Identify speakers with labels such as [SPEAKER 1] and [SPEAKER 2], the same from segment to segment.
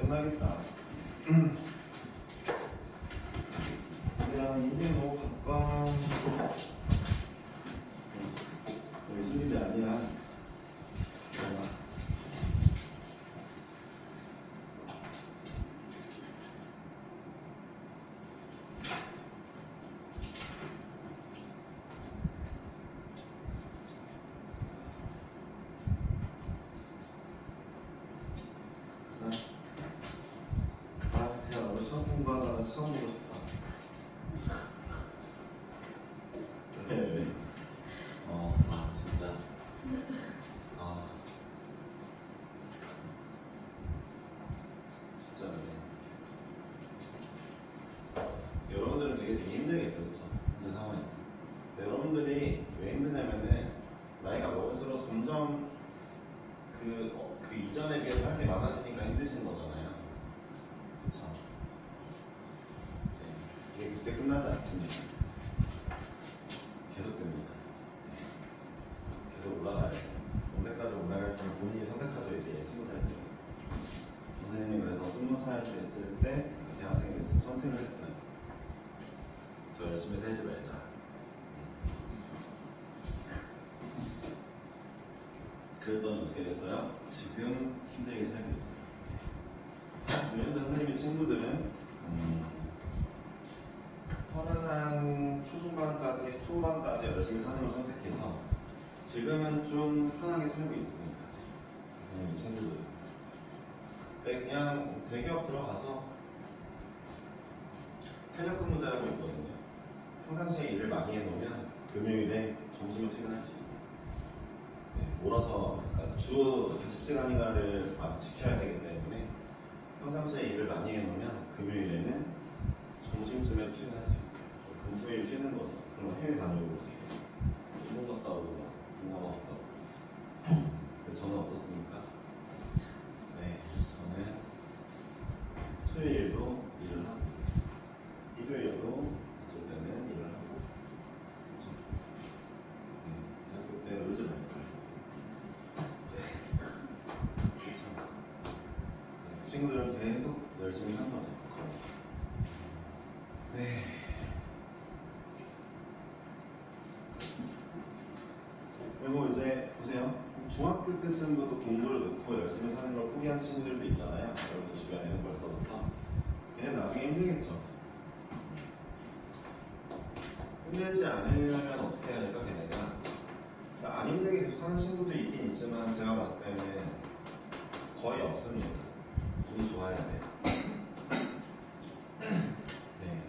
[SPEAKER 1] 끝나겠다. 얘랑 인생 너무 가까운 예술인이 아니야. 수험 보고 싶다.
[SPEAKER 2] 네. 진짜.
[SPEAKER 1] 진짜. 여러분들은 되게 힘들겠죠, 그렇죠?
[SPEAKER 2] 현재 상황에서.
[SPEAKER 1] 여러분들이 왜 힘드냐면은 나이가 먹을수록 점점 그 이전에 비해서 할 게 많아지니까 힘드신 거잖아요. 그렇죠? 이게 그때 끝나지 않습니다. 계속 됩니다. 계속 올라가야 돼요. 언제까지 올라갈지 본인이 선택하죠. 이제 20살 때. 선생님이 그래서 20살 됐을 때 대학생이 됐을 때 선택을 했어요. 더 열심히 살지 말자. 그랬더니 어떻게 됐어요? 지금 힘들게 살고 있어요. 그런데 선생님의 친구들은 30살 초중반까지, 초반까지 열심히 사는 걸 선택해서 지금은 좀 편하게 살고 있습니다. 선생님의 친구들은. 네, 그냥 대기업 들어가서 탄력근무제라고 있거든요. 평상시에 일을 많이 해놓으면 금요일에 점심에 퇴근할 수 있어요. 네, 몰아서 그러니까 주 40시간인가를 지켜야 되기 때문에 평상시에 일을 많이 해놓으면 금요일에는 점심쯤에 퇴근할 수 있어요. 금토일 쉬는 거죠. 그럼 해외 다녀오고 일본 갔다 오고 동남아 갔다 오고. 저는 어떻습니까? 네, 저는 토요일도 일을 하고 일요일도 어쩔 때는 일을 하고. 그렇죠? 대학교 때 놀지 말고. 그렇죠? 그 친구들은 계속 열심히 한 거죠. 네. 그리고 이제 보세요. 중학교 때쯤부터 공부를 넣고 열심히 사는 걸 포기한 친구들도 있잖아요. 여러분 주변에는 벌써부터. 걔는 나중에 힘들겠죠. 힘들지 않으려면 어떻게 해야 될까, 걔네가? 그러니까 안 힘들게 계속 사는 친구도 있긴 있지만 제가 봤을 때는 거의 없습니다. 운이 좋아야 돼요. 네,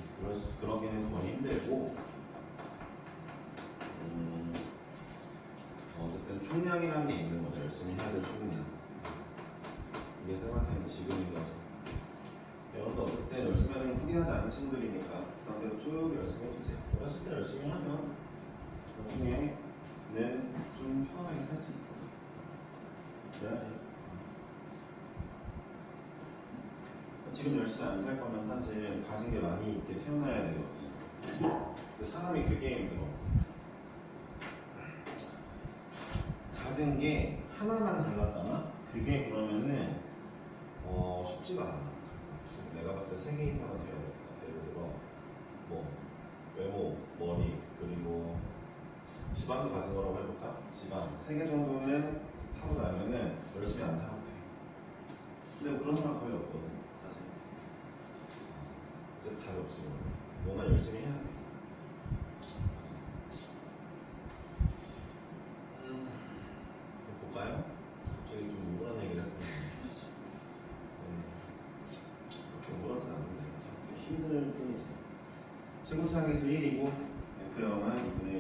[SPEAKER 1] 그러기는 더 힘들고 어쨌든 총량이라는 게 있는 거죠. 열심히 해야 될 총량. 이게 쌤한테는 지금인 거죠. 여러분도 어쨌든 열심히 하는 걸 포기하지 않은 친구들이니까 그 상태로 쭉 열심히 해주세요. 어렸을 때 열심히 하면 나중에는 좀 편하게 살 수 있어요. 그래야지. 지금 열심히 안 살 거면 사실 가진 게 많이 있게 태어나야 되거든요. 근데 사람이 그게 힘들어. 가진 게 하나만 잘났잖아? 그게 그러면은 쉽지가 않아. 내가 봤을 때 3개 이상은 되어야 될 것 같아. 예를 들어 뭐 외모, 머리, 그리고 집안도 가진 거라고 해볼까? 집안 3개 정도는 하고 나면은 열심히 안 살아도 돼. 근데 뭐 그런 사람 거의 없거든. 사실 답이 없지. 뭔가 열심히 해야 돼. 볼까요? 갑자기 좀 우울한 얘기를 했거든요. 그렇게 우울하진 않는데 힘들 뿐이지. 친구창에서 1이고 F형은 2분의 1.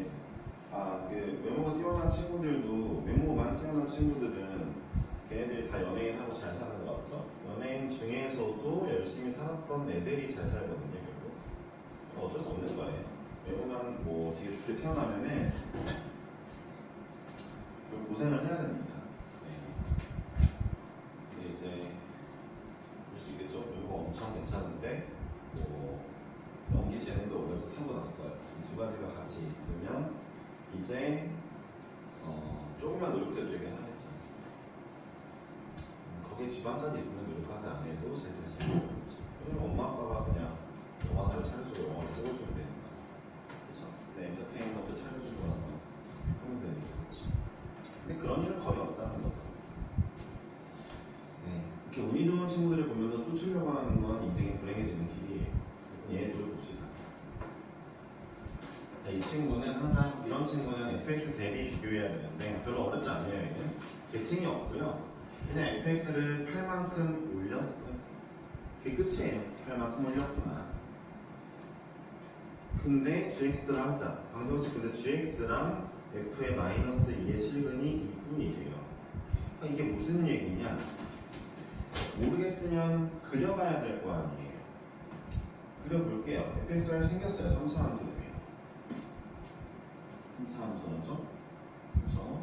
[SPEAKER 1] 그 외모가 뛰어난 친구들도 외모만 뛰어난 친구들은 걔네들이 다 연예인하고 잘 사는 거 같죠? 연예인 중에서도 열심히 살았던 애들이 잘 살거든요. 결국 어쩔 수 없는 거예요. 외모만 뭐 되게 좋게 태어나면은 고생을 해야 됩니다. 네. 이게 이제 볼 수 있겠죠? 외모가 엄청 괜찮은데 뭐 연기 재능도 원래부터 타고났어요. 이 두 가지가 같이 있으면 이제 조금만 노력해도 되긴 하겠죠. 거기에 지방까지 있으면 노력하지 안 해도 잘 될 수 있는 거죠. 왜냐면 엄마 아빠가 그냥 영화사를 차려주고 영화를 찍어주면 되니까. 그렇죠? 네, 엔터테인먼트 차려주고 나서 하면 되는 거죠. 근데 그런 일은 거의 없다는 거죠. 네, 이렇게 운이 좋은 친구들을 보면서 쫓으려고 하는 건 인생이 불행해지는 길이에요. 얘 둘을 봅시다. 자, 이 친구는 항상 이런 친구는 fx 대비 비교해야 되는데 별로 어렵지 않아요. 얘는 계층이 없고요. 그냥 fx를 8만큼 올렸어요. 그게 끝이에요. 8만큼 올렸구나. 근데 gx를 하자. 방정식 근데 gx랑 f의 마이너스 2의 실근이 2분이래요. 그러니까 이게 무슨 얘기냐? 모르겠으면 그려봐야 될 거 아니에요. 그려볼게요. fxr 생겼어요. 3차 함수네요. 3차 함수죠. 그렇죠?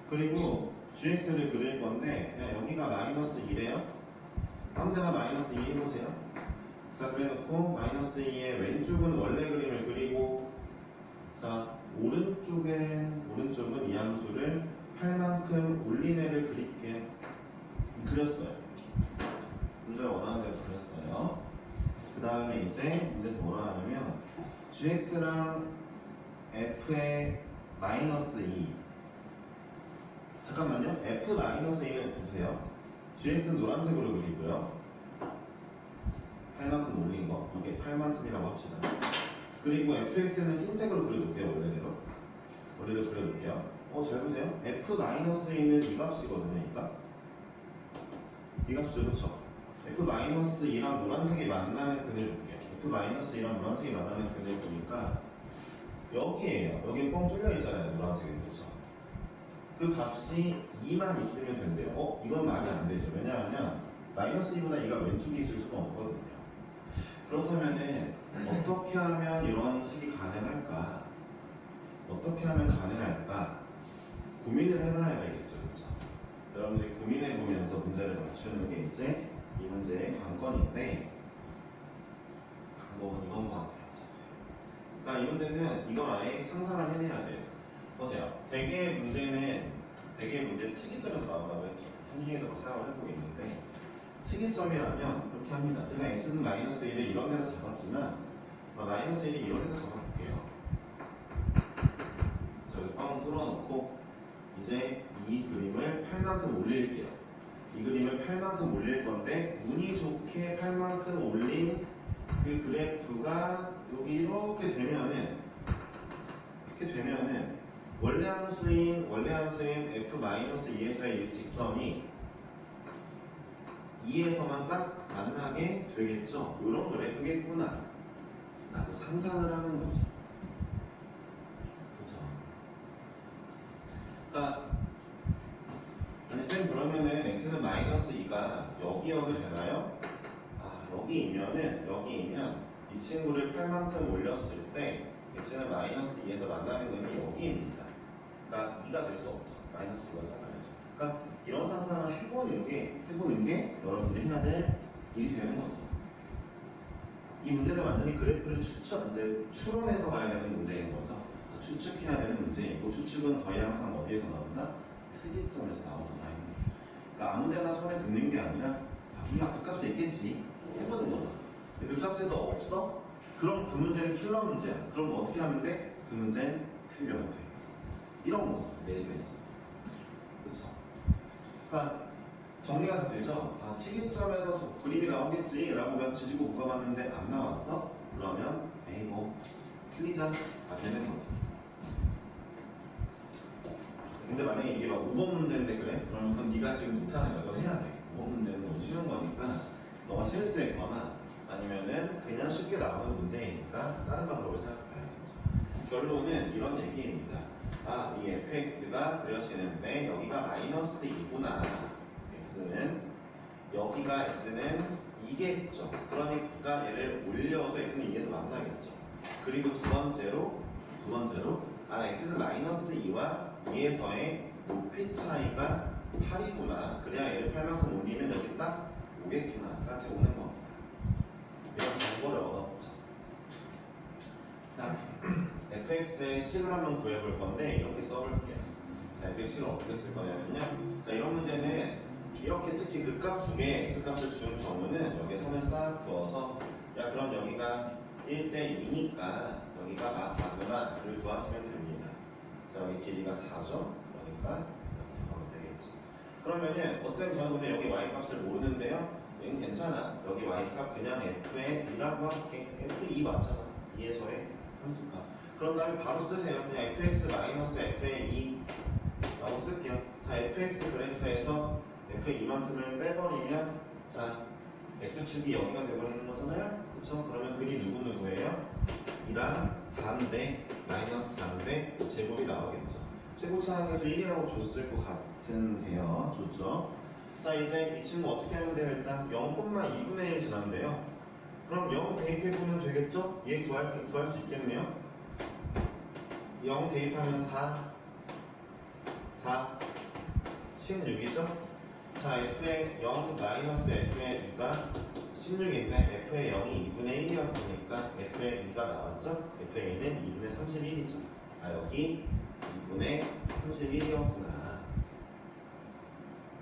[SPEAKER 1] 그리고 gx를 그릴 건데 그냥 여기가 마이너스 2래요. 아무 데나 마이너스 2 해보세요. 자, 그래놓고 마이너스 2의 왼쪽은 원래 그림을 그리고 자, 오른쪽은 이 함수를 8만큼 올린 애를 그릴게요. 그렸어요. 문제가 원하는 대로 그렸어요. 그 다음에 이제 문제에서 뭐라 하냐면 gx랑 f의 마이너스 2 잠깐만요. f 마이너스 2는 보세요. gx는 노란색으로 그리고요. 8만큼 올린 거 이게 8만큼이라고 합시다. 그리고 fx는 흰색으로 그려둘게요. 원래대로 그려둘게요. 잘 보세요. f 마이너스 2는 이 값이거든요. 이 값이죠. 그렇죠? f 마이너스 2랑 노란색이 만나는 근을 볼게요. f 마이너스 2랑 노란색이 만나는 근을 보니까 여기에요. 여기 뻥 뚫려 있잖아요. 노란색이. 그렇죠? 그 값이 2만 있으면 된대요. 이건 말이 안 되죠. 왜냐하면 마이너스 2보다 2가 왼쪽에 있을 수가 없거든요. 그렇다면은 어떻게 하면 이런 식이 가능할까? 어떻게 하면 가능할까? 고민을 해봐야 되겠죠. 그렇죠? 여러분들이 고민해 보면서 문제를 맞추는 게 이제 이 문제의 관건인데 방법은 이건 것 같아요. 그러니까 이 문제는 이걸 아예 상상을 해내야 돼요. 보세요. 대개의 문제 특이점에서 나온다고 했죠. 삼중에도 생각을 해보고 있는데 특이점이라면 이렇게 합니다. 제가 x는 마이너스 1을 이런 데서 잡았지만 마이너스 1이 이런 데서 잡아볼게요. 자, 여기 뻥 뚫어놓고 이제 이 그림을 8만큼 올릴게요. 이 그림을 8만큼 올릴 건데 운이 좋게 8만큼 올린 그 그래프가 여기 이렇게 되면은 원래 함수인 f-2에서의 이 직선이 2에서만 딱 만나게 되겠죠. 이런 그래프겠구나 라고 상상을 하는 거죠. 그렇죠? 그러니까 아니 쌤 그러면은 x는 마이너스 2가 여기여도 되나요? 여기이면 이 친구를 8만큼 올렸을 때 x는 마이너스 2에서 만나는 건 여기입니다. 그러니까 2가 될 수 없죠. 마이너스 2가 잡아야죠. 그러니까 이런 상상을 해보는 게 여러분들이 해야 될 일이 되는 거죠. 이 문제는 완전히 그래프를 추론해서 가야 되는 문제인 거죠. 추측해야 되는 문제이고 추측은 거의 항상 어디에서 나온다? 특이점에서 나오잖아요. 그러니까 아무데나 손에 긋는 게 아니라 그 값에 있겠지 해보는 거죠. 그 값에도 없어? 그럼 그 문제는 킬러 문제야. 그럼 어떻게 하면 돼? 그 문제는 틀려도 돼. 이런 거죠. 내신에서. 그렇죠? 그러니까 정리가 다 되죠? 특이점에서 그림이 나오겠지 라고 지지고 물어봤는데 안 나왔어? 그러면 에이 틀리자 되는 거죠. 근데 만약에 이게 막 5번 문제인데 그래? 그러면 그건 네가 지금 못하는 거야. 그건 해야 돼. 5번 문제는 너무 쉬운 거니까 너가 실수했거나 아니면은 그냥 쉽게 나오는 문제이니까 다른 방법을 생각해봐야겠죠. 결론은 이런 얘기입니다. 이 fx가 그려지는데 여기가 마이너스 2구나. 여기가 x는 2겠죠. 그러니까 얘를 올려도 x는 2에서 만나겠죠. 그리고 두 번째로 x는 마이너스 2와 2에서의 높이 차이가 8이구나. 그래야 얘를 8만큼 올리면 여기 딱 오겠구나까지 오는 겁니다. 이런 정보를 얻었죠. 자, fx의 식을 한번 구해볼 건데 이렇게 써볼게요. 자, fx를 어떻게 쓸 거냐면요. 자, 이런 문제는 이렇게 특히 극값 두 개의 x값을 준 경우는 여기에 선을 싹 그어서 야 그럼 여기가 1대 2니까 여기가 마 4구나를 구하시면 됩니다. 자 여기 길이가 4죠. 그러니까 이렇게 가면 되겠죠. 그러면은 쌤 저는 근데 여기 y값을 모르는데요. 이건 괜찮아. 여기 y값 그냥 f의 2라고 할게. f2 맞잖아. 2에서의 함수값. 그런 다음에 바로 쓰세요. 그냥 fx-f의 2라고 쓸게요. 자 fx 그래프에서 f의 이만큼을 빼버리면 자 x축이 여기가 되어버리는 거잖아요. 그쵸? 그러면 근이 누구누구예요? 2랑 4인데 마이너스 4인데 제곱이 나오겠죠. 최고차항에서 1이라고 줬을 것 같은데요. 줬죠? 자 이제 이 친구 어떻게 하면 돼요? 일단 0,2분의 1 지난데요. 그럼 0 대입해보면 되겠죠? 얘 구할 수 있겠네요. 0 대입하면 4 16이죠? 자 f의 0 마이너스 f의 2가 16인데 f의 0이 2분의 1이었으니까 f의 2가 나왔죠? f의 2는 2분의 31이죠. 아 여기 2분의 31이었구나.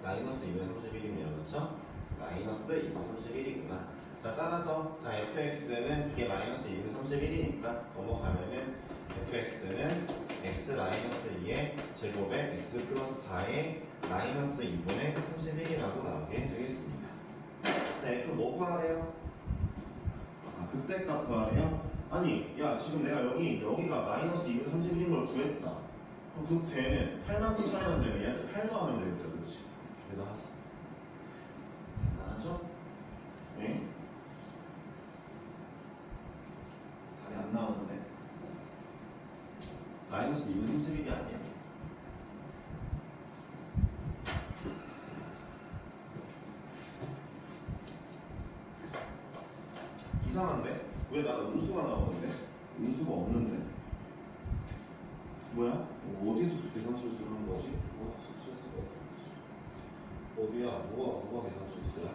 [SPEAKER 1] 마이너스 2분의 31이네요. 그렇죠? 마이너스 2분의 31이구나. 자 따라서 자 fx는 이게 마이너스 2분의 31이니까 넘어가면은 fx는 x 마이너스 2의 제곱에 x 플러스 4의 마이너스 2분의 31이라고 나오게 되겠습니다. 자 f 뭐 구하래요? 아 극대값 구하래요? 아니 야 지금 내가 여기가 마이너스 2분의 31인 걸 구했다. 그럼 극대는 8만큼 차이 난다면 얘한테 8 더하면 되겠다. 그렇지? 나왔어. 나왔죠? 네?
[SPEAKER 2] 답이 안 나오는데.
[SPEAKER 1] 마이너스 2분 31이 아니야. 이상한데? 왜 나 음수가 나오는데? 음수가 없는데? 뭐야? 어디서 계산 실수를 한 거지? 와 스트레스가 어디야? 뭐가 계산 실수야?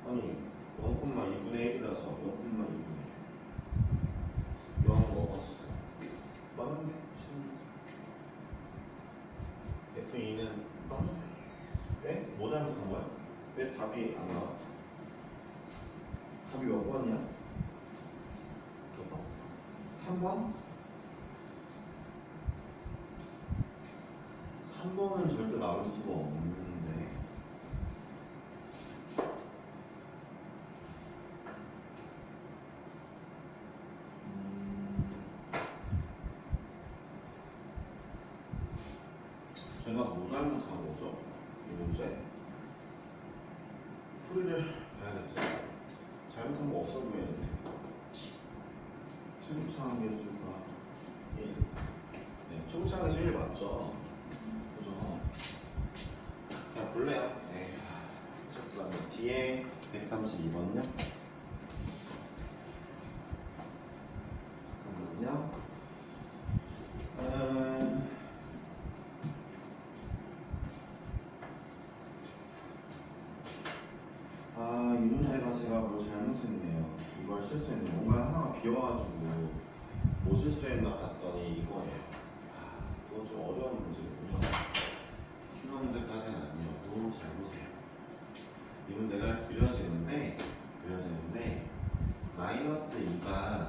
[SPEAKER 1] 아니 0,2분의 1이라서 0,2분의 1 0 먹었어. 맞는데? F2는 맞는데? 왜? 뭐 잘못한 거야? 왜 답이 안 나와? 답이 몇 번이야? 3번? 3번은 절대 나올 수가 없는데 제가 뭐 잘못한 거죠? 이 문제? 풀이를 봐야겠죠? 잘못한 거 없어 보이는데 최고차항 개수가 1 네, 최고차항 개수 1 맞죠? 그죠? 그냥 볼래요? 네. 스트레스 받네. 뒤에 132번요? 잠깐만요. 이 문제가 제가 뭘 잘못했네요. 이걸 실수했네요. 뭔가 하나가 비어가지고 뭐 실수했나 봤더니 이거예요. 이건 좀 어려운 문제군요. 필요 문제까지는 아니어도 잘 보세요. 이 문제가 그려지는데 마이너스 2가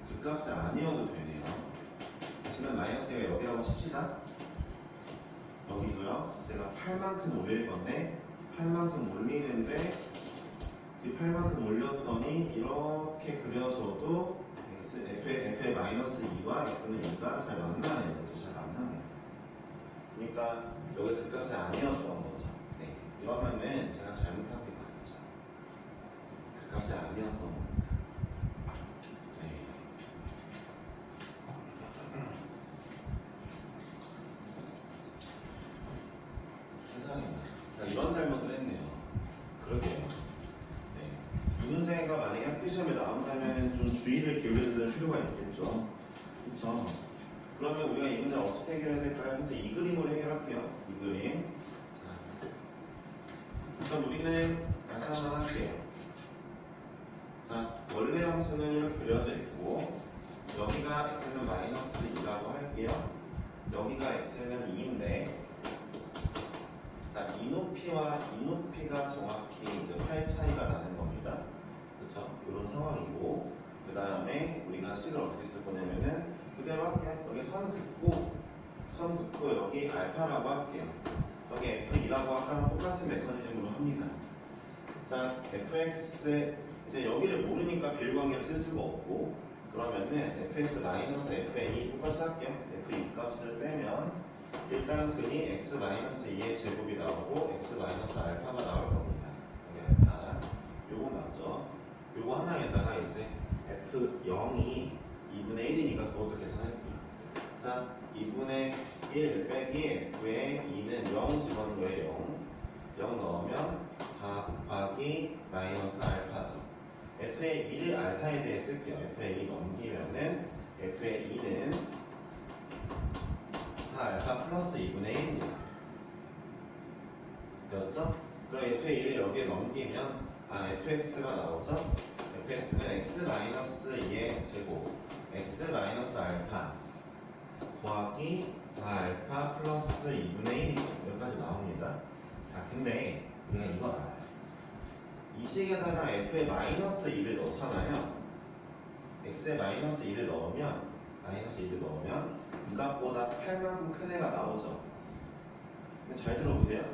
[SPEAKER 1] 그 값이 아니어도 되네요. 사실은 마이너스 2가 여기라고 칩시다. 여기고요. 제가 8만큼 올릴 건데 8만큼 올리는데 그 8만큼 올렸더니 이렇게 그려져도 f의 마이너스 2와 x는 2가 잘 만나네요. 그렇죠? 잘 만나네요. 그러니까 여기 그 값이 아니었던 거죠. 네. 이러면은 제가 잘못한 게 맞죠. 그 값이 아니었던 겁니다. 네. 세상에. 이런 잘못을 했네요. 그러게요. 네. 이 문제가 만약에 학교 시험에 나온다면 좀 주의를 기울여줄 필요가 있겠죠. 그렇죠? 그러면 우리가 이 문제를 어떻게 해결해야 될까요? 현재 이 그림으로 해결할게요. 이 그림. 자, 그럼 우리는 다시 한번 할게요. 자, 원래 함수는 이렇게 그려져 있고 여기가 x는 마이너스 2라고 할게요. 여기가 그쵸? 이런 상황이고 그 다음에 우리가 식을 어떻게 쓸 거냐면은 그대로 할게요. 여기 선 긋고 여기 알파라고 할게요. 여기 F2라고 아까랑 똑같은 메커니즘으로 합니다. 자, fx 이제 여기를 모르니까 비율관계를 쓸 수가 없고 그러면은 fx 마이너스 fa 똑같이 할게요. f2 값을 빼면 일단 근이 x 마이너스 2의 제곱이 나오고 x 마이너스 알파가 나올 겁니다. 여기 알파 요거 맞죠? 요거 하나에다가 이제 f0이 2분의 1이니까 그것도 계산할게요. 자, 2분의 1 빼기 f의 2는 0 집어넣은 거예요. 0 넣으면 4 곱하기 마이너스 알파죠. f의 2를 알파에 대해 쓸게요. f의 2 넘기면은 f의 2는 4알파 플러스 2분의 1입니다. 되었죠? 그럼 f의 1을 여기에 넘기면 fx가 나오죠? fx는 x 마이너스 2의 제곱 x 마이너스 알파 더하기 4알파 플러스 2분의 1이죠. 여기까지 나옵니다. 자, 근데 우리가 이거 알아요. 이 식에다가 f의 마이너스 2를 넣잖아요. x에 마이너스 2를 넣으면 이 값보다 8만큼 큰 애가 나오죠. 근데 잘 들어보세요.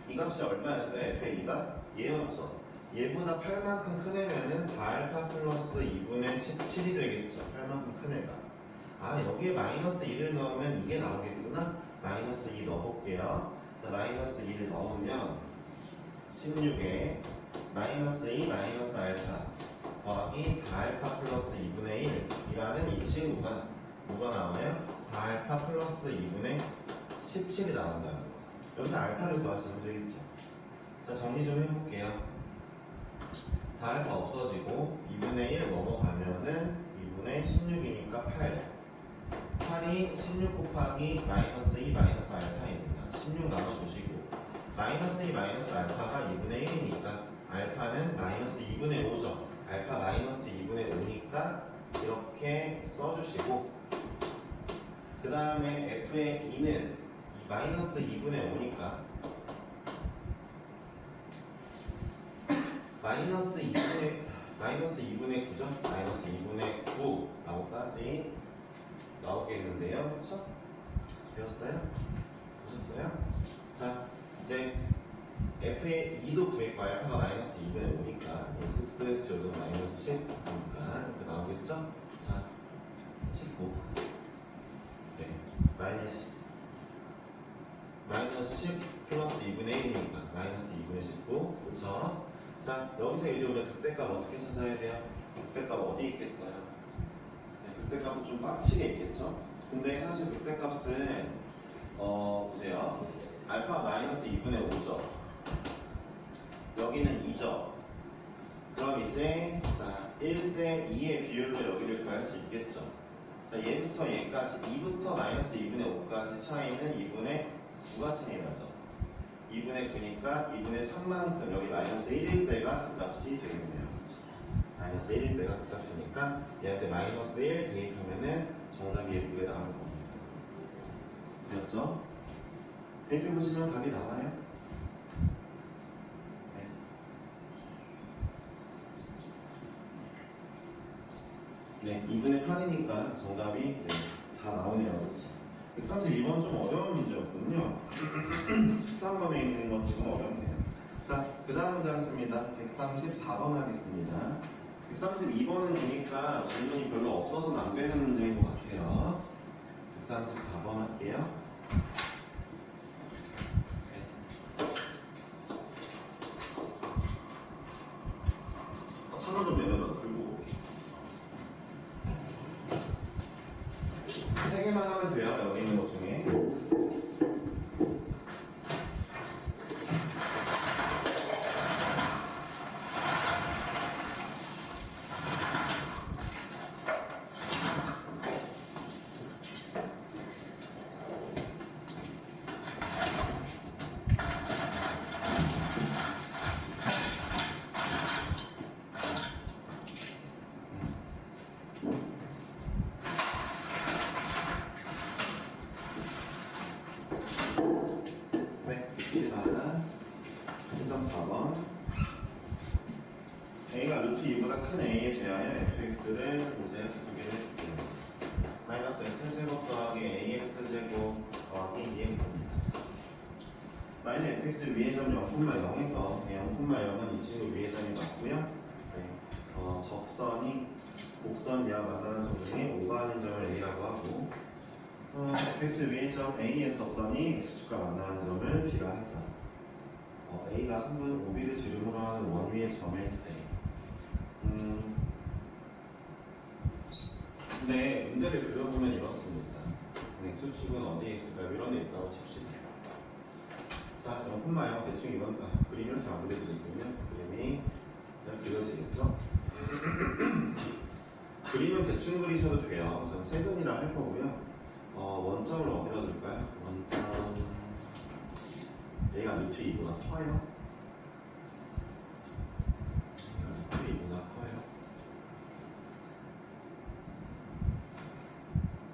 [SPEAKER 1] 이 값이 얼마였어요? f의 2가? 얘였죠. 얘보다 8만큼 큰 애면은 4알파 플러스 2분의 17이 되겠죠. 8만큼 큰 애가. 여기에 마이너스 2를 넣으면 이게 나오겠구나. 마이너스 2 넣어볼게요. 자, 마이너스 2를 넣으면 16에 마이너스 2 마이너스 알파 더하기 4알파 플러스 2분의 1이라는 이 친구가 뭐가 나와요? 4알파 플러스 2분의 17이 나온다는 거죠. 여기서 알파를 구하시면 되겠죠. 자, 정리 좀 해볼게요. 4알파 없어지고 2분의 1 넘어가면은 2분의 16이니까 8이 16 곱하기 마이너스 2 마이너스 알파입니다. 16 나눠주시고 마이너스 2 마이너스 알파가 2분의 1이니까 알파는 마이너스 2분의 5죠. 알파 마이너스 2분의 5니까 이렇게 써주시고 그 다음에 f의 2는 마이너스 2분의 5니까 마이너스 2분의 9죠? 마이너스 2분의 9라고까지 나오겠는데요. 그쵸? 되었어요? 보셨어요? 자, 이제 f의 2도 구했고 알파가 마이너스 2분의 5니까 슥슥 지어도 마이너스 10이니까 이렇게 나오겠죠? 자, 19 네, 마이너스 10 플러스 2분의 1이니까 마이너스 2분의 19 그쵸? 자, 여기서 이제 우리가 극대값 어떻게 찾아야 돼요? 극대값 어디 있겠어요? 네, 극대값은 좀 빡치게 있겠죠? 근데 사실 극대값은 보세요. 알파 마이너스 2분의 5죠. 여기는 2죠. 그럼 이제 자 1대 2의 비율로 여기를 구할 수 있겠죠. 자, 얘부터 얘까지 2부터 마이너스 2분의 5까지 차이는 2분의 9가 차이 나죠. 2분의 9니까 2분의 3만큼 여기 마이너스 1일 때가 그 값이 되겠네요. 그렇죠? 마이너스 1일 때가 그 값이니까 얘한테 마이너스 1 대입하면은 정답이 예쁘게 나올 겁니다. 되었죠? 대입해보시면 답이 나와요. 네, 2분의 8이니까 정답이 4 나오네요. 그렇죠? 132번 좀 어려운 문제였군요. 13번에 있는 건 지금 어렵네요. 자, 그 다음 문제 하겠습니다. 134번 하겠습니다. 132번은 보니까 질문이 별로 없어서 낭비하는 문제인 것 같아요. 134번 할게요. 천원 좀 내려라. 불고. 3개만 하면 돼요. 여기 있는 것 중에. 큰 A에 대하여 fx를 이제 두 개를 마이너스 x 제곱 더하기 ax 제곱 더하기 2x입니다. 마이너스 fx 위의 점 0,0에서 0,0은 이 친구 위의 점이 맞고요. 네. 적선이 곡선 이하 만나는 점 중에 5가 아닌 점을 a라고 하고 fx 위의 점 a의 적선이 x축과 만나는 점을 b라 하자. a가 3분 5b를 지름으로 하는 원 위의 점일 때 근데 문제를 그려보면 이렇습니다. x축은 어디에 있을까요? 이런 데 있다고 칩시다. 자, 0,0 대충 이런 그림이 이렇게 안 그려지거든요. 그림이 잘 그려지겠죠? 그림은 대충 그리셔도 돼요. 전 세근이라 할 거고요. 원점을 어디다 둘까요? 원점 얘가 루트 2보다 커요. 얘가 루트 2보다 커요.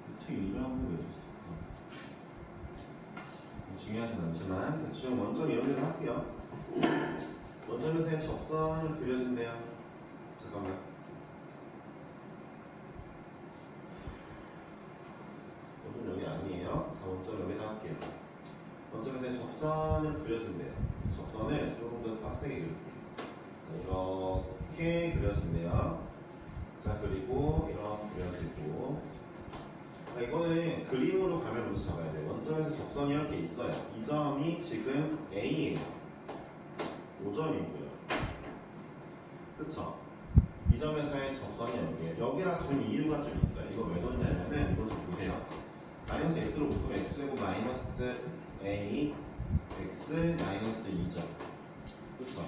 [SPEAKER 1] 루트 2라고 왜 줬을까? 중요하진 않지만 대충 원점 이런 데로 할게요. 원점에서의 적선을 그려준대요. 잠깐만. 원점 여기 아니에요. 자, 원점 여기다 할게요. 원점에서의 적선을 그려준대요. 적선을 조금 더 빡세게 그릴게요. 자, 이렇게 그려진대요. 자, 그리고 이렇게 그려지고. 자, 이거는 그림으로 가면으로 잡아야 돼요. 원점에서 적선이 이렇게 있어요. 이 점이 지금 A예요. 5점이고요. 그쵸? 이 점에서의 적선이 여기에요. 여기라 둔 이유가 좀 있어요. 이거 왜 뒀냐면은 이거 좀 보세요. 마이너스 x로 묶으면 x제곱 마이너스 a x 마이너스 2점. 그쵸?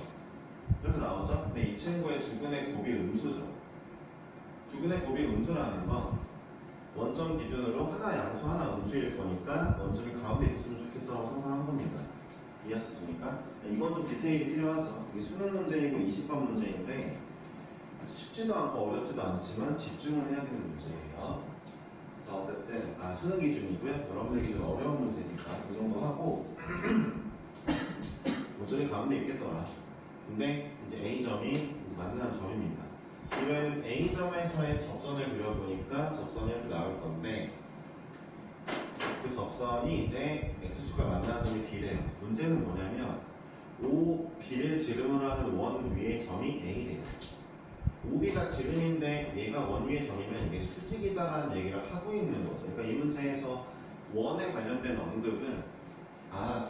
[SPEAKER 1] 이렇게 나오죠? 근데 이 친구의 두근의 곱이 음수죠. 두근의 곱이 음수라는 건 원점 기준으로 하나 양수 하나 음수일 거니까 원점이 가운데 있었으면 좋겠어라고 상상한 겁니다. 이해하셨습니까? 이건 좀 디테일이 필요하죠. 이게 수능 문제이고 20번 문제인데 쉽지도 않고 어렵지도 않지만 집중을 해야 되는 문제예요. 자, 어쨌든 수능 기준이고요. 여러분들 기준 어려운 문제니까 이 정도 하고 원점이 가운데 있겠더라. 근데 이제 A점이 만나는 점입니다. 이번에는 A점에서의 적선을 그려보니까 적선이 이렇게 나올 건데 그 적선이 이제 X축과 만나는 점이 B래요. 문제는 뭐냐면 OB를 지름으로 하는 원 위의 점이 A래요. OB가 지름인데 얘가 원 위의 점이면 이게 수직이다라는 얘기를 하고 있는 거죠. 그러니까 이 문제에서 원에 관련된 언급은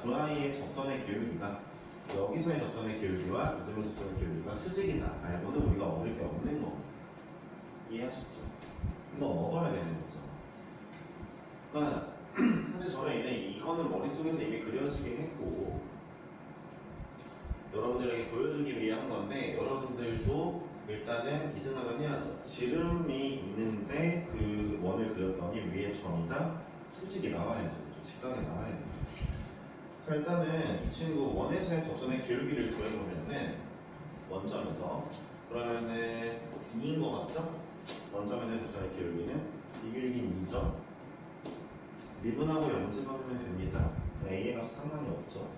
[SPEAKER 1] 두 아이의 적선의 기울기가 여기서의 적선의 기울기와 이점의 적선의 기울기가 수직이다 말고는 우리가 얻을 게 없는 겁니다. 이해하셨죠? 이거 얻어야 되는 거죠. 그러니까 사실 저는 이제 이거는 머릿속에서 이미 그려지긴 했고 여러분들에게 보여주기 위해 한 건데 여러분들도 일단은 이 생각을 해야죠. 지름이 있는데 그 원을 그렸더니 위에 점이다 수직이 나와야죠. 직각이 나와야죠. 자, 일단은 이 친구 원에서의 적선의 기울기를 구해보면은 원점에서 그러면은 2인 것 같죠? 원점에서의 적선의 기울기는 이 기울기는 2점 미분하고 연집하면 됩니다. A의 값 상관이 없죠.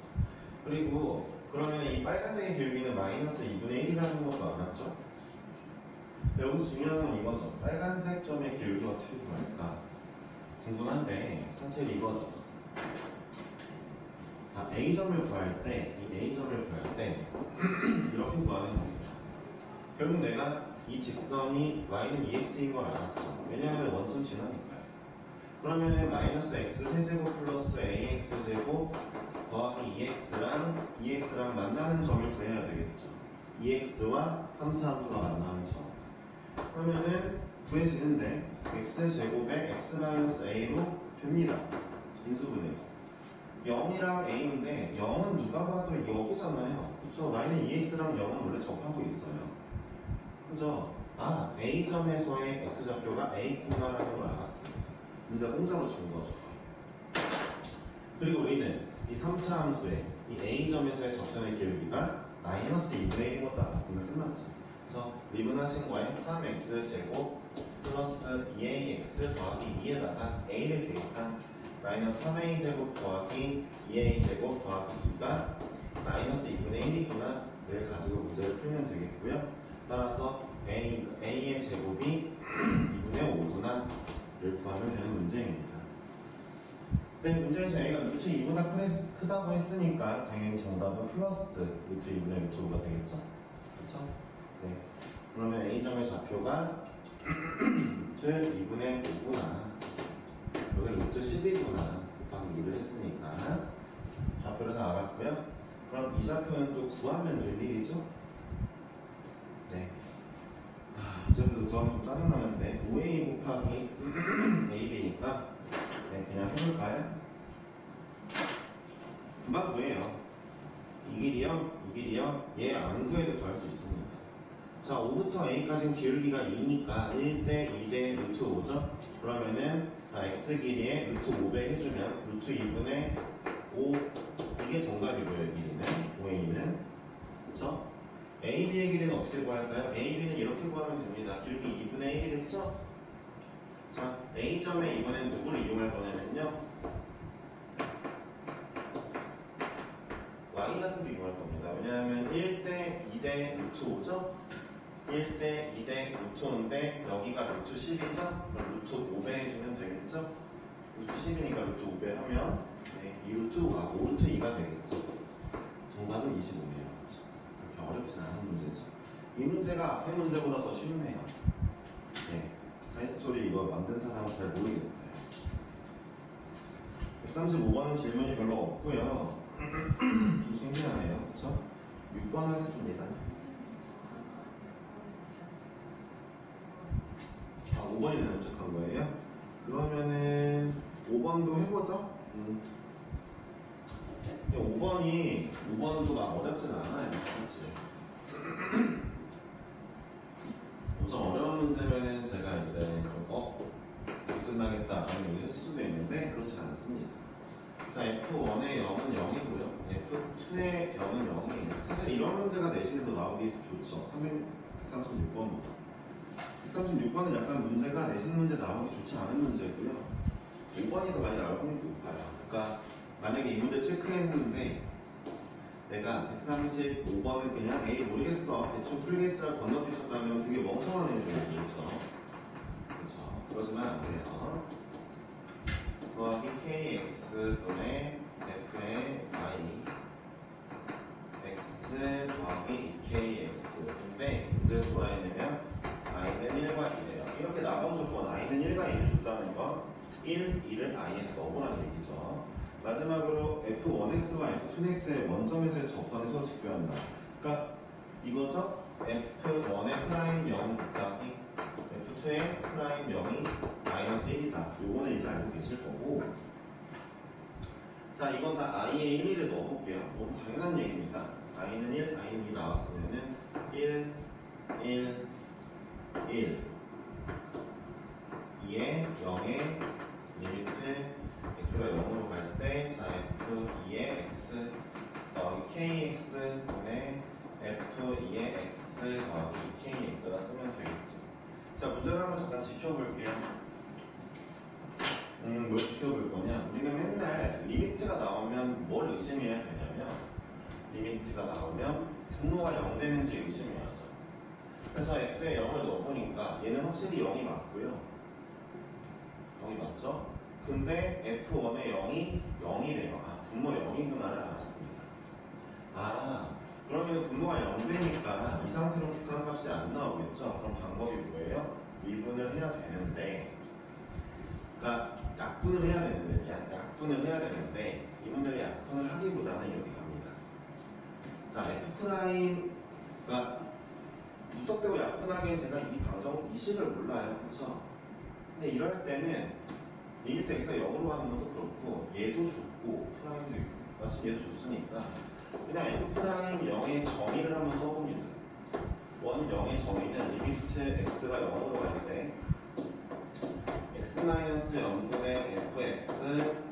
[SPEAKER 1] 그리고 그러면 이 빨간색의 기울기는 마이너스 2분의 1이라는 것도 알았죠? 여기서 중요한 건 이거죠. 빨간색 점의 기울기가 어떻게 구할까? 궁금한데 사실 이거죠. 자, A점을 구할 때, 이 A점을 구할 때 이렇게 구하는 겁니다. 결국 내가 이 직선이 y는 2x인 걸 알았죠. 왜냐하면 원점 지나니까요. 그러면은 마이너스 x 세제곱 플러스 ax 제곱 더하기 2x랑 만나는 점을 구해야 되겠죠. 2x와 3차 함수가 만나는 점. 그러면은 구해지는데 x 제곱에 x 마이너스 a로 됩니다. 인수분해가. 0이랑 a인데 0은 누가 봐도 여기잖아요. 그쵸? y는 2x랑 0은 원래 접하고 있어요. 그죠? a점에서의 x좌표가 a라는 걸 알았어요. 문제가 공짜로 준 거죠. 그리고 우리는 이 3차 함수의 이 a점에서의 적선의 기울기가 마이너스 2분의 1인 것도 알았으면 끝났죠. 그래서 미분하신 거에 3x 제곱 플러스 2ax 더하기 2에다가 a를 대입한 마이너스 3a 제곱 더하기 2a 제곱 더하기 2가 마이너스 2분의 1이구나 를 가지고 문제를 풀면 되겠고요. 따라서 A의 제곱이 2분의 5분할을 구하면 되는 문제입니다. 네, 문제에서 A가 루트 2보다 크다고 했으니까 당연히 정답은 플러스 루트 2분의 루트 5가 되겠죠? 그렇죠? 네. 그러면 A점의 좌표가 루트 2분의 5구나 여기 루트 10이구나 곱하기 2를 했으니까 좌표를 다 알았고요. 그럼 이 좌표는 또 구하면 될 일이죠? 네. 이제부터 구하면 좀 짜증나는데 5A 곱하기 AB니까 네, 그냥 해볼까요? 금방 구해요. 이 길이요? 얘 안 구해도 구할 수 있습니다. 자, 5부터 A까지는 기울기가 2니까 1대 2대 루트 5죠? 그러면은 자, X 길이에 루트 5배 해주면 루트 2분의 5 이게 정답이고요. 이 길이는 5A는 그쵸? AB의 길이는 어떻게 구할까요? AB는 이렇게 구하면 됩니다. 길이 2분의 1이 했죠? 자, A점에 이번엔 누구를 이용할 거냐면요 Y좌표를 이용할 겁니다. 왜냐하면 1대 2대 루트 5죠? 1대 2대 루트 5인데 여기가 루트 10이죠? 그럼 루트 5배 해주면 되겠죠? 루트 10이니까 루트 5배 하면 네, 2루트 5루트 2가 되겠죠? 정답은 25네요. 그렇죠? 그렇게 어렵진 않은 문제죠. 이 문제가 앞에 문제보다 더 쉽네요. 네, 사이스토리 이거 만든 사람은 잘 모르겠어요. 135번은 질문이 별로 없고요. 좀 신기하네요. 그쵸? 6번 하겠습니다. 5번이 잘못한 거예요? 그러면은 5번도 해보죠? 5번도 막 어렵진 않아요. 사실. 엄청 어려운 문제면은 제가 이제 좀 끝나겠다 라는 얘기를 했을 수도 있는데 그렇지 않습니다. 자, F1의 0은 0이고요. F2의 0은 0이에요. 사실 이런 문제가 내신에도 나오기 좋죠. 136번보다. 136번은 약간 문제가 내신 문제 나오기 좋지 않은 문제고요. 5번이 더 많이 나올 확률이 높아요. 그러니까 만약에 이 문제 체크했는데 내가 135번은 그냥 에이 모르겠어 대충 풀겠자 건너뛰셨다면 되게 멍청한 애들이 되겠죠. 그렇죠. 그러지만 안 돼요. 더하기 kx 분의 f의 y x 더하기 2kx 근데 문제에서 뭐라 했냐면 i는 1과 2래요. 이렇게 나가면 조건 i는 1과 2를 줬다는 건 1, 2를 i에 넣어보라는 얘기죠. 마지막으로 f1x와 f2x의 원점에서의 접선을 서로 직교한다. 그러니까 이거죠? f1의 프라임 0 곱하기 f2의 프라임 0이 마이너스 1이다. 요거는 이제 알고 계실 거고 자 이건 다 i에 1, 2를 넣어볼게요. 너무 당연한 얘기입니다. i는 1, i는 2 나왔으면은 1, 1, 1 2에 0에 리미트 x가 0으로 갈 때 자 f2의 x 더하기 kx 분의 f2의 x 더하기 2kx라 쓰면 되겠죠. 자 문제를 한번 잠깐 지켜볼게요. 뭘 지켜볼 거냐? 우리는 맨날 리미트가 나오면 뭘 의심해야 되냐면 리미트가 나오면 분모가 0 되는지 의심해야죠. 그래서 x에 0을 넣어보니까 얘는 확실히 0이 맞고요. 0이 맞죠? 근데 f1의 0이 0이래요. 아, 분모 0이구나를 알았습니다. 아, 그러면 분모가 0 되니까 이 상태로 극한값이 안 나오겠죠? 그럼 방법이 뭐예요? 미분을 해야 되는데 그러니까 약분을 해야 되는데 이분들이 약분을 하기보다는 이렇게 갑니다. 자, F'가 무턱대고 약분하기엔 제가 이 방정, 이 식을 몰라요. 그렇죠? 근데 이럴 때는 리미트 x가 0으로 가는 것도 그렇고 얘도 좋고 프라임도 있고 마치 얘도 좋으니까 그냥 F'0의 정의를 한번 써봅니다. 원 0의 정의는 리미트 x가 0으로 갈 때 x-0분의 fx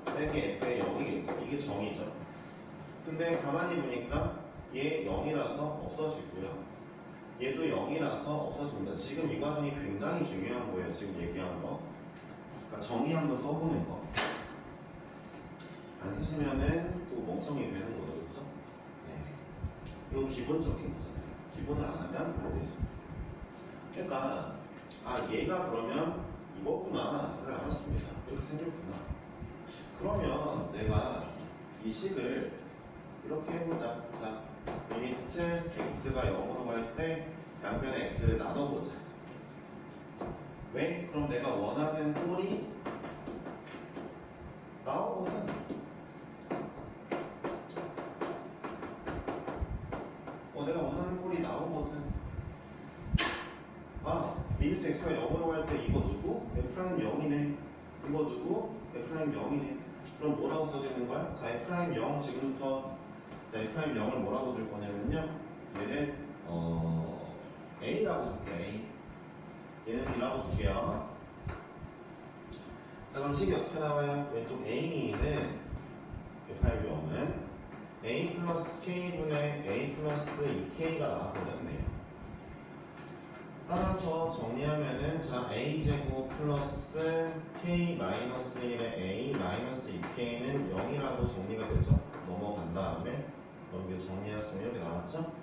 [SPEAKER 1] 빼기 f의 0이겠죠. 이게 정의죠. 근데 가만히 보니까 얘 0이라서 없어지고요. 얘도 0이라서 없어집니다. 지금 이 과정이 굉장히 중요한 거예요. 지금 얘기한 거. 그러니까 정의 한번 써보는 거. 안 쓰시면은 또 멍청이 되는 거죠. 그렇죠? 네. 이건 기본적인 거잖아요. 기본을 안 하면 안 되죠. 그러니까 얘가 그러면 이거구나 를 알았습니다. 이렇게 생겼구나. 그러면 내가 이 식을 이렇게 해보자. 자, 리미트 x가 0으로 갈 때 양변에 x를 나눠보자. 왜? 그럼 내가 원하는 꼴이 나오거든. 내가 원하는 꼴이 나오거든. 리미트 x가 0으로 갈 때 이거 누구? f' 0이네. 이거 누구? f' 0이네. 그럼 뭐라고 써지는 거야? 자, f' 0 지금부터 자, f' 0을 뭐라고 줄 거냐면요. 얘를 a라고 줄게. A. 얘는 b라고 줄게요. 자, 그럼 식이 어떻게 나와요? 왼쪽 a는 f' 0은 a 플러스 k분의 a 플러스 2k가 나와버렸네요. 따라서 정리하면은 자 a제곱 플러스 k 마이너스 1의 a 마이너스 2k는 0이라고 정리가 되죠. 넘어간 다음에 여기 정리하시면 이렇게 나왔죠?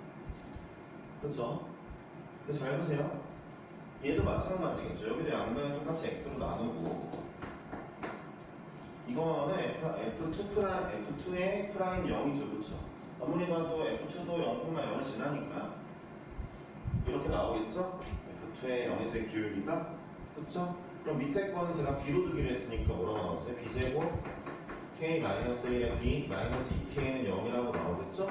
[SPEAKER 1] 그쵸? 근데 잘 보세요. 얘도 마찬가지겠죠. 여기도 양변을 똑같이 x로 나누고 이거는 F2의 프라임 0이죠. 그쵸? 아무리 봐도 F2도 0,0을 지나니까 이렇게 나오겠죠? F2의 0에서의 기울기가 그쵸? 그럼 밑에 거는 제가 B로 두기로 했으니까 뭐라고 나왔어요? B제곱 K-1의 B 마이너스 2K는 0이라고 나오겠죠?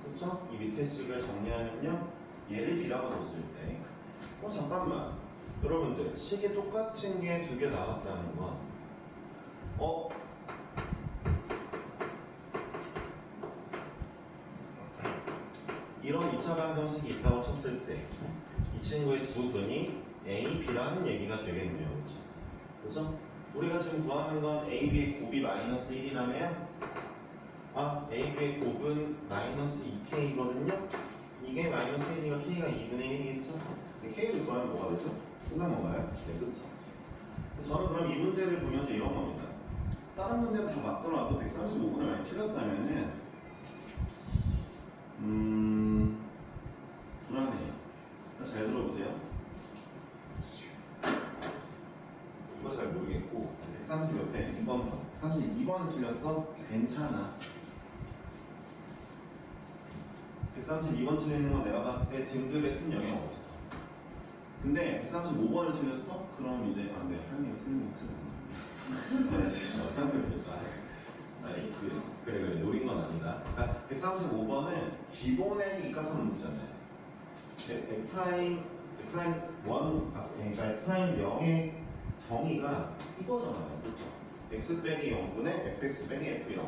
[SPEAKER 1] 그쵸? 이 밑에 식을 정리하면요 얘를 B라고 뒀을 때 잠깐만 여러분들 식이 똑같은 게 두 개 나왔다는 건 이런 2차 방정식이 있다고 쳤을 때 이 친구의 두 근이 A, B라는 얘기가 되겠네요. 그죠? 우리가 지금 구하는 건 A, B의 곱이 마이너스 1이라며요? A, B의 곱은 마이너스 2K거든요? 이게 마이너스 1이니까 K가 2분의 1이겠죠? K를 구하면 뭐가 되죠? 끝난 건가요? 네, 그렇죠. 저는 그럼 이 문제를 보면서 이런 겁니다. 다른 문제는 다 맞더라도 135분을 많이 틀렸다면은 불안해요. 잘 들어보세요. 이거 잘 모르겠고 130 옆에 2번 132번은 틀렸어? 괜찮아. 132번 틀리는 건 내가 봤을 때 등급에 큰 영향 없어. 근데 135번을 틀렸어? 그럼 이제 네, 하영이가 틀린 거 없어. 생각해보니까 그래 노린 건 아니다. 그러니까 135번은 기본에 입각한 문제잖아요. F'1 그러니까 F'0의 정의가 이거잖아요. 그렇죠? x 빼기 0분의 fx 빼기 f0.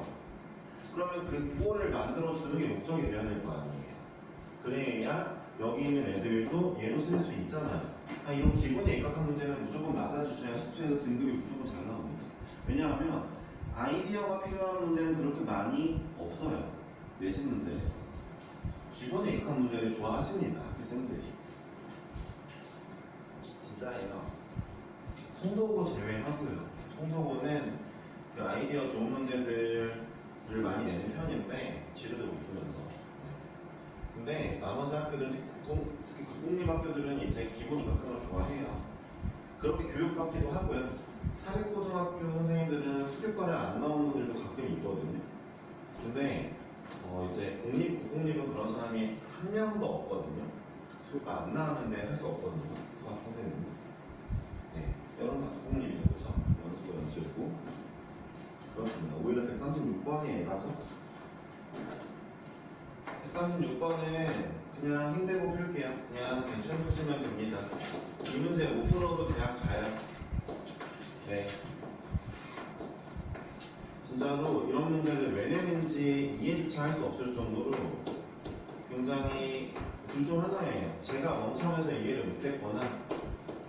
[SPEAKER 1] 그러면 그 꼴을 만들어주는 게 목적이 돼야 될 거 아니에요. 그래야 여기 있는 애들도 얘로 쓸 수 있잖아요. 이런 기본에 입각한 문제는 무조건 맞아주셔야 수투에서 등급이 무조건 잘 나옵니다. 왜냐하면 아이디어가 필요한 문제는 그렇게 많이 없어요. 내신 문제에서. 기본에 입각한 문제를 좋아하십니다. 학생들이. 진짜예요. 송도고 제외하고요. 송도고는 그 아이디어 좋은 문제들을 많이 내는 편인데 지르도 높으면서. 근데 나머지 학교들은 특히 국공립학교들은 이제 기본 입학하는 걸 좋아해요. 그렇게 교육받기도 하고요. 사립고등학교 선생님들은 수료과를 안 나오는 분들도 가끔 있거든요. 근데 이제 국공립은 그런 사람이 한 명도 없거든요. 수료과 안 나왔는데 할 수 없거든요. 수학 선생님은. 네, 여러분 다 국공립이죠, 그렇죠? 연수고 연수고 그렇습니다. 오히려 136번이 애가죠. 136번은 그냥 힘들고 풀게요. 그냥 대충 푸시면 됩니다. 이 문제 못 풀어도 대학 가요. 네. 진짜로 이런 문제를 왜 내는지 이해조차 할 수 없을 정도로 굉장히 불충하다예요. 제가 멍청해서 이해를 못했거나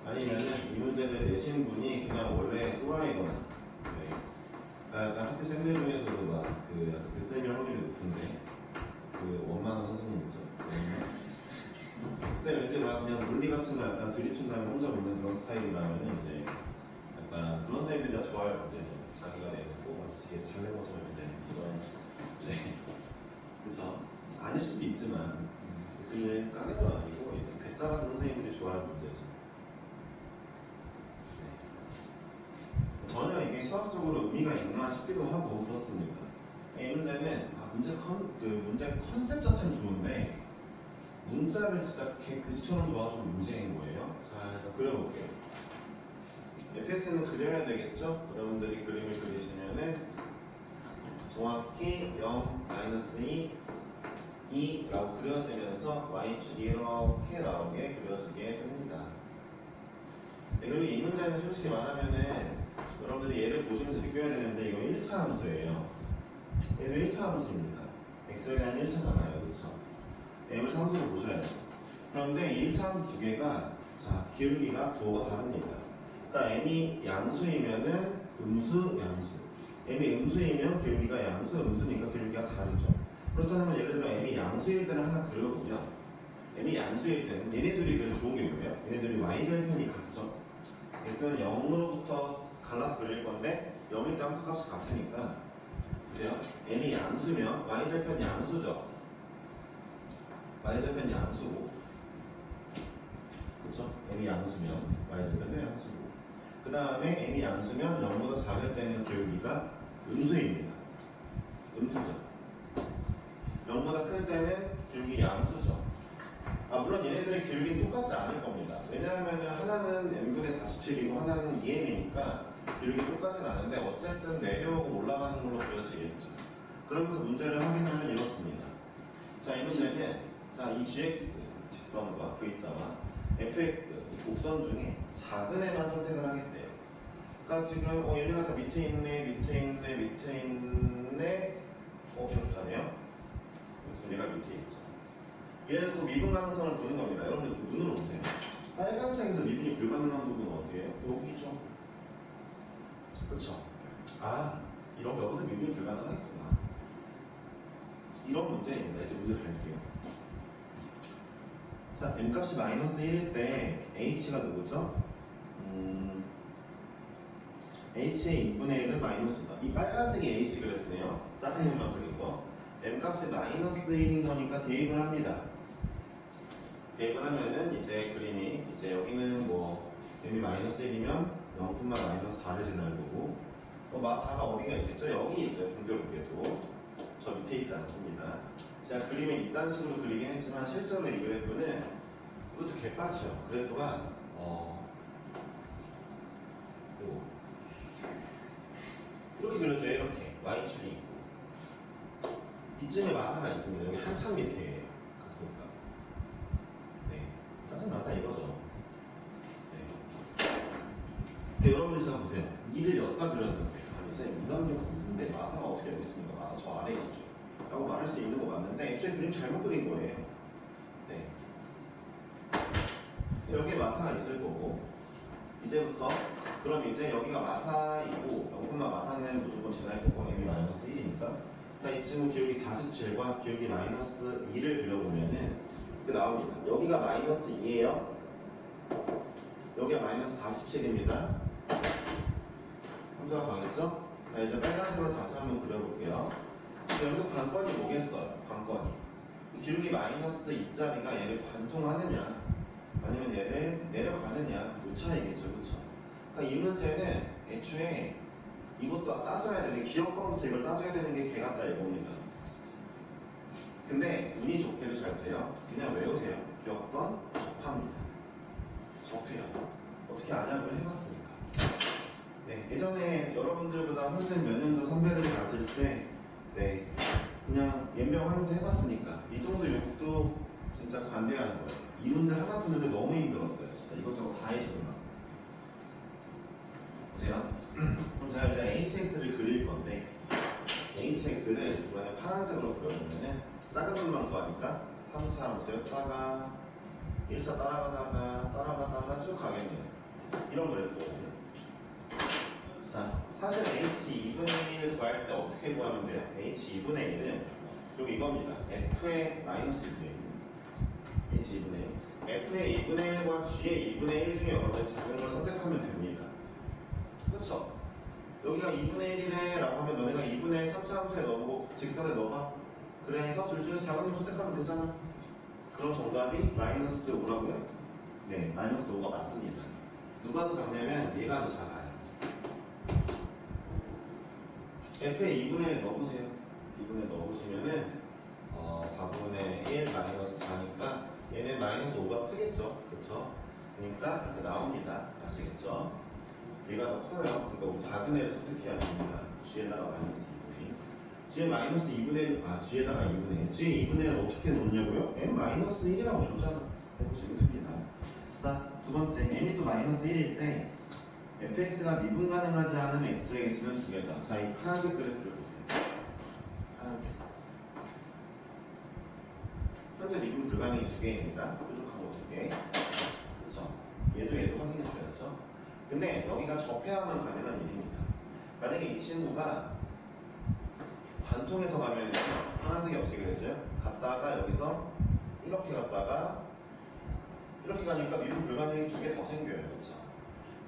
[SPEAKER 1] 아니면은 이 문제를 내신 분이 그냥 원래 또라이거나 약간 학교 쌤들 중에서도 막그 쌤이랑 확률이 높은데 원만한 선생님이죠. 쌤 왠지 막 그냥 논리 같은 거 약간 들이춘 다음에 혼자 보는 그런 스타일이라면 이제 약간 그런 선생님들이 다 좋아할 문제죠. 자기가 내고 마치 되게 잘 내고 처럼 이제 그런 그쵸? 아닐 수도 있지만 그걸 까는 건 아니고 이제 괴짜 같은 선생님들이 좋아하는 문제죠. 수학적으로 의미가 있나 싶기도 하고 그렇습니다. 이 문제는 문제 컨셉 자체는 좋은데 문자를 진짜 글씨처럼 좋아하는 문제인 거예요. 자, 그려볼게요. fx는 그려야 되겠죠? 여러분들이 그림을 그리시면은 정확히 0, -2, 2라고 그려지면서 y축이 이렇게 나오게 그려지게 됩니다. 네, 그리고 이 문제는 솔직히 말하면은 여러분들이 얘를 보시면서 느껴야 되는데 이거 1차 함수예요. 얘도 1차 함수입니다. x에 대한 1차잖아요. 그렇죠? m을 상수로 보셔야죠. 그런데 이 1차 함수 두 개가 자, 기울기가 부호가 다릅니다. 그러니까 m이 양수이면은 음수, 양수. m이 음수이면 기울기가 양수, 음수니까 기울기가 다르죠. 그렇다면 예를 들어 m이 양수일 때는 하나 그려보면 m이 양수일 때는 얘네 둘이 그래도 좋은 게 뭐예요? 얘네들이 y절편이 같죠. x는 0으로부터 갈라서 그릴 건데 0일 때 함수 값이 같으니까 보세요. m이 양수면 y절편 양수죠. y절편 양수고 그렇죠? m이 양수면 y절편도 양수고 그 다음에 m이 양수면 0보다 작을 때는 기울기가 음수입니다. 음수죠. 0보다 클 때는 기울기 양수죠. 물론 얘네들의 기울기는 똑같지 않을 겁니다. 왜냐하면 하나는 n분의 47이고 하나는 2m이니까 기울기 똑같진 않은데 어쨌든 내려오고 올라가는 걸로 그려지겠죠. 그러면서 문제를 확인하면 이렇습니다. 자, 이 문제는 자, 이 gx 직선과 V자와 fx 이 곡선 중에 작은 애만 선택을 하겠대요. 그러니까 지금 얘네가 다 밑에 있네, 밑에 있네, 밑에 있네. 이렇게 가네요. 그래서 얘가 밑에 있죠. 얘는 그 미분 가능성을 보는 겁니다. 여러분들 그 눈으로 보세요. 빨간색에서 미분이 불가능한 부분은 어디예요? 여기죠. 그렇죠? 이런 게 여기서 미분이 불가능하겠구나. 이런 문제입니다. 이제 문제 갈게요. 자, m값이 -1일 때 h가 누구죠? h의 2분의 1은 마이너스다. 이 빨간색이 h 그랬네요. 작은 것만 그린 거. m값이 -1인 거니까 대입을 합니다. 대입을 하면은 이제 그림이 이제 여기는 뭐 m이 -1이면 0,-4를 지날 거고 마4가 어디가 있겠죠? 여기 있어요. 공교롭게도 저 밑에 있지 않습니다. 제가 그림을 이딴 식으로 그리긴 했지만 실제로 이 그래프는 이것도 개빠져요. 그래프가 이렇게 그려져요. 이렇게 y축이 있고 이쯤에 마사가 있습니다. 여기 한참 밑에 그렇습니까? 네, 짜증난다 이거죠. 네. 근데 여러분들 잘 보세요. 2를 엿다 그렸는데 선생님 이감도가 있는데 마사가 어떻게 여기 있습니까? 마사 저 아래에 있죠. 라고 말할 수 있는 거 맞는데 애초에 그림 잘못 그린 거예요. 네. 여기에 마사가 있을 거고 이제부터 그럼 이제 여기가 마사이고 0, 마사는 무조건 지날 거고 m이 -1이니까 자, 이 친구 기울기 47과 기울기 -2를 그려보면은 이렇게 나옵니다. 여기가 -2예요. 여기가 -47입니다. 함수가 가겠죠? 자, 이제 빨간색으로 다시 한번 그려볼게요. 여기서 관건이 뭐겠어요? 관건이 기울기 -2자리가 얘를 관통하느냐 아니면 얘를 내려가느냐 그 차이겠죠. 그렇죠? 그러니까 이 문제는 애초에 이것도 따져야 되는 기억번부터 이걸 따져야 되는 게 개 같다 이겁니다. 근데 운이 좋게도 잘 돼요. 그냥 외우세요. 기억번 접합니다. 접해요. 어떻게 아냐고 해봤으니까. 네, 예전에 여러분들보다 훨씬 몇 년 전 선배들이 가르칠 때 네, 그냥 연명하면서 해봤으니까 이 정도 욕도 진짜 관대하는 거예요. 이 문제 하나 푸는데 너무 힘들었어요. 진짜 이것저것 다 해주느라. 보세요. 그럼 제가 이제 hx를 그릴 건데 hx를 이번에 파란색으로 그려보면은 작은 것만 구하니까 3차 함수요. 작아 1차 따라가다가 쭉 가겠네요. 이런 그래프거든요. 자, 사실 h2분의 1 구할 때 어떻게 구하면 돼요? h2분의 1은 그리고 이겁니다. f의 -2분의 1 h2분의 1 f의 2분의 1과 g의 2분의 1 중에 여러분들 작은 걸 선택하면 됩니다. 그쵸? 여기가 2분의 1이네 라고 하면 너네가 2분의 1 3차 함수에 넣어보고 직선에 넣어봐. 그래서 둘 중에서 작은 걸 선택하면 되잖아. 그럼 정답이 -5라고요? 네, -5가 맞습니다. 누가 더 작냐면 얘가 더 작아요. F에 2분의 1 넣어보세요. 2분의 1 넣어보시면은 4분의 1 마이너스 4니까 얘는 마이너스 5가 크겠죠? 그쵸? 그러니까 이렇게 나옵니다. 아시겠죠? 얘가 더 커요. 그러니까 우리 작은 애를 선택해야 됩니다. G에다가 마이너스 2분의 1. G에 마이너스 2분의 1, G에다가 2분의 1. G에 2분의 1을 어떻게 놓냐고요? M 마이너스 1이라고 줬잖아. 해보시면 됩니다. 자, 두 번째, M이 또 마이너스 1일 때 fx가 미분 가능하지 않은 x의 개수는 두 개다. 자, 이 파란색 그래프를 보세요. 파란색. 현재 미분 불가능이 두 개입니다. 뾰족한 거 두 개. 그렇죠? 얘도 확인해 줘야죠. 근데 여기가 접해야만 가능한 일입니다. 만약에 이 친구가 관통해서 가면 파란색이 어떻게 그려져요? 갔다가 여기서 이렇게 갔다가 이렇게 가니까 미분 불가능이 두 개 더 생겨요. 그렇죠?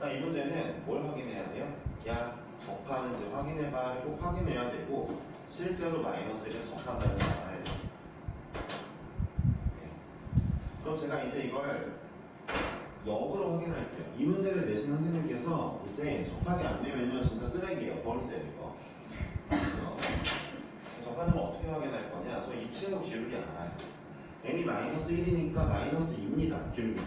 [SPEAKER 1] 이 문제는 뭘 확인해야 돼요? 야, 접하는지 확인해봐. 꼭 확인해야 되고 실제로 마이너스 1에 접한다는 걸 알아야 돼요. 그럼 제가 이제 이걸 역으로 확인할게요. 이 문제를 내신 선생님께서 이제 접하기 안 되면요 진짜 쓰레기예요. 버리세요 이거. 접하는 걸 어떻게 확인할 거냐? 저 이 친구 기울기 알아요. n이 마이너스 1이니까 마이너스 2입니다. 기울기가.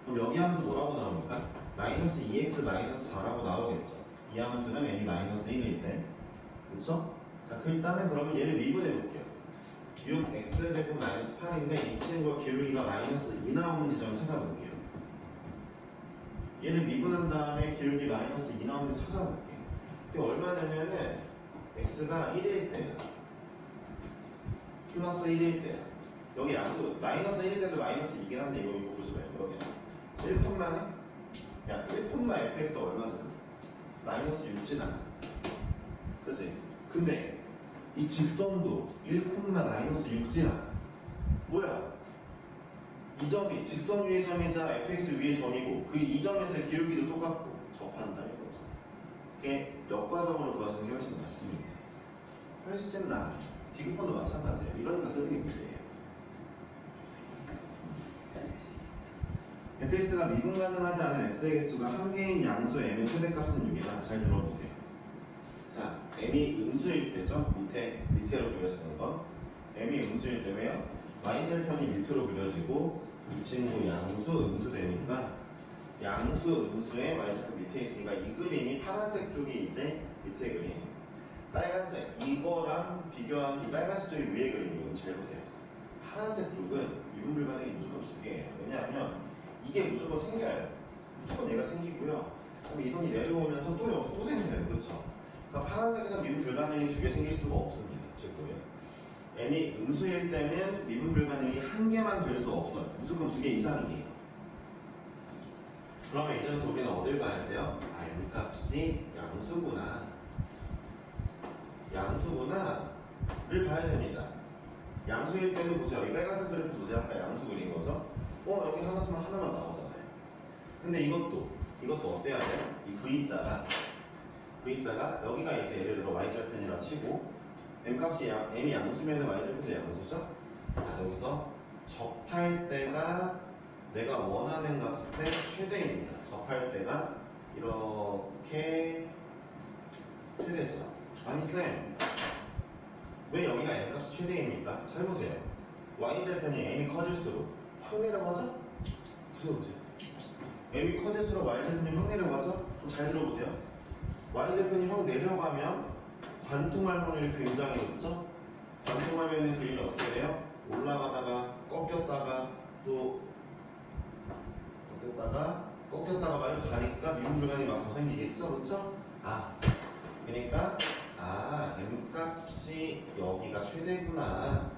[SPEAKER 1] 그럼 여기 함수 뭐라고 나옵니까? 마이너스 2x 마이너스 4라고 나오겠죠. 이 함수는 n이 마이너스 1일 때. 그쵸? 자, 일단은 그러면 얘를 미분해 볼게요. 6x제곱 마이너스 8인데 이 친구가 기울기가 마이너스 2 나오는 지점을 찾아볼게요. 얘를 미분한 다음에 기울기 마이너스 2 나오는 지 찾아볼게요. 이게 얼마냐면은 x가 1일 때야. 플러스 1일 때야. 여기 양수 마이너스 1일 때도 마이너스 2긴 한데 이거 보지 말고 여기 1콤마네? 야 1콤마 fx 얼마잖아? 마이너스 6잖아. 그치? 근데 이 직선도 1콤마 마이너스 6잖아. 뭐야? 이 점이 직선 위의 점이자 fx 위의 점이고 그 이 점에서의 기울기도 똑같고 접한다 이거죠. 그게 역과점으로 구하시는 게 훨씬 낫습니다. 훨씬 나아. 디귿번도 마찬가지예요. 이러니까 쓰는 게 문제예요. fx가 미분 가능하지 않은 x의 개수가 한 개인 양수 m의 최대값은 6이다. 잘 들어보세요. 자, m이 음수일 때죠. 밑으로 그려지는 건. m이 음수일 때 왜요? y절편이 밑으로 그려지고 이 친구 양수 음수 되니까 양수 음수의 y절편 밑에 있으니까 이 그림이 파란색 쪽이 이제 밑에 그림. 빨간색 이거랑 비교한 이 빨간색 쪽이 위에 그림이거든요. 잘 보세요. 파란색 쪽은 미분 불가능이 무조건 두 개예요. 왜냐하면 이게 무조건 생겨요. 무조건 얘가 생기고요. 그럼 이 선이 내려오면서 또 생겨요. 그렇죠? 그러니까 파란색에서 미분 불가능이 두 개 생길 수가 없습니다. 즉 뭐예요? m이 음수일 때는 미분 불가능이 한 개만 될 수 없어요. 무조건 두 개 이상이에요. 그러면 이제부터 우리는 어딜 봐야 돼요? m 값이 양수구나를 봐야 됩니다. 양수일 때는 보세요. 이 빨간색 그래프 보세요. 아까 양수 그린 거죠? 여기 하나만 나오잖아요. 근데 이것도 어때야 돼요? 이 V자가 여기가 이제 예를 들어 y절편이라 치고 m이 양수면 y절편도 양수죠? 자, 여기서 접할 때가 내가 원하는 값의 최대입니다. 접할 때가 이렇게 최대죠. 아니 쌤, 왜 여기가 m값이 최대입니까? 잘 보세요. y절편이 m이 커질수록 확 내려가죠? 보세요. m이 커질수록 y절편이 확 내려가죠? 좀 잘 들어보세요. y절편이 확 내려가면 관통할 확률이 굉장히 높죠? 관통하면 그림이 어떻게 돼요? 올라가다가 꺾였다가 또 꺾였다가 막 가니까 미분 불가능이 막 더 생기겠죠? 그렇죠? 그러니까 m값이 여기가 최대구나.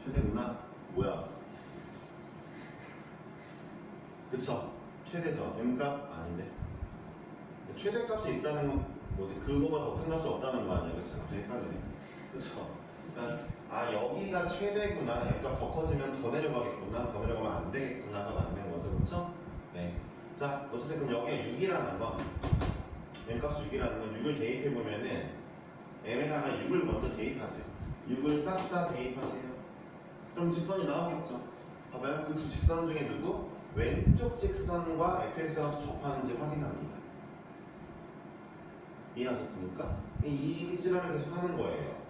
[SPEAKER 1] 최대구나. 뭐야? 그쵸? 최대죠. m값 아닌데. 최대값이 있다는 건 뭐지? 그거보다 더 큰 값이 없다는 거 아니야? 그쵸? 갑자기 헷갈리네. 그쵸? 그러니까 여기가 최대구나. m값 더 커지면 더 내려가겠구나. 더 내려가면 안 되겠구나가 맞는 거죠. 그쵸? 네. 자, 어쨌든 그럼 여기가 6이라는 건 m값이 6이라는 건 6을 대입해보면은 m에다가 6을 먼저 대입하세요. 6을 싹 다 대입하세요. 그럼 직선이 나오겠죠. 봐봐요. 그 두 직선 중에 누구? 왼쪽 직선과 fx가 접하는지 확인합니다. 이해하셨습니까? 이 지랄을 계속 하는 거예요.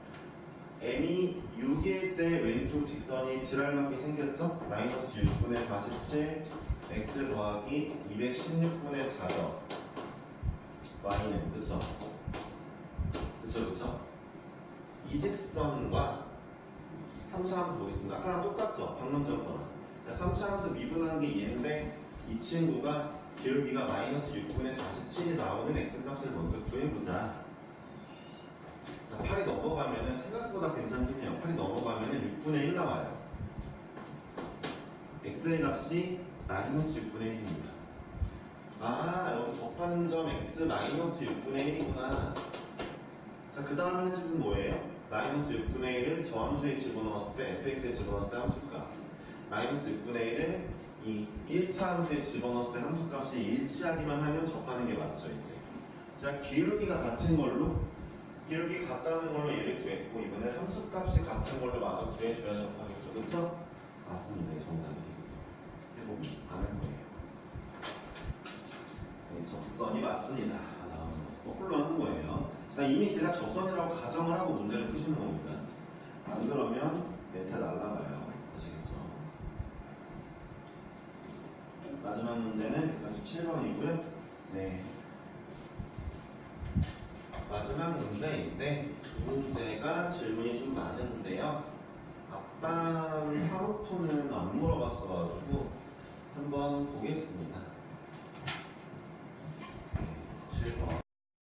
[SPEAKER 1] m이 6일 때 왼쪽 직선이 지랄맞게 생겼죠? 마이너스 6분의 47 x 더하기 216분의 4죠. y는 그쵸? 그쵸? 이 직선과 3차 함수 보겠습니다. 아까랑 똑같죠? 방금 전 거랑. 3차 함수 미분한 게 얘인데 이 친구가 기울기가 마이너스 6분의 47이 나오는 x값을 먼저 구해보자. 자, 8이 넘어가면은 생각보다 괜찮긴 해요. 8이 넘어가면은 6분의 1 나와요. x의 값이 마이너스 6분의 1입니다. 아, 여기 접하는 점 x 마이너스 6분의 1이구나. 자, 그 다음 현식은 뭐예요? 마이너스 6분의 1을 저 함수에 집어넣었을 때 fx에 집어넣었을 때 함수값 마이너스 6분의 1을 이 1차 함수에 집어넣었을 때 함수값이 일치하기만 하면 접하는 게 맞죠 이제. 자, 기울기가 같은 걸로 기울기 같다는 걸로 얘를 구했고 이번에 함수값이 같은 걸로 마저 구해줘야 접하겠죠. 그렇죠? 맞습니다. 이 정답이 해보면 안 할 거예요. 접선이 맞습니다. 거꾸로 하는 거예요. 자, 이미 제가 접선이라고 가정을 하고 문제를 푸시는 겁니다. 안 그러면 메타 날라가요. 아시겠죠? 마지막 문제는 137번이고요. 네. 마지막 문제인데 이 문제가 질문이 좀 많은데요. 앞반 하루토는 안 물어봤어가지고 한번 보겠습니다.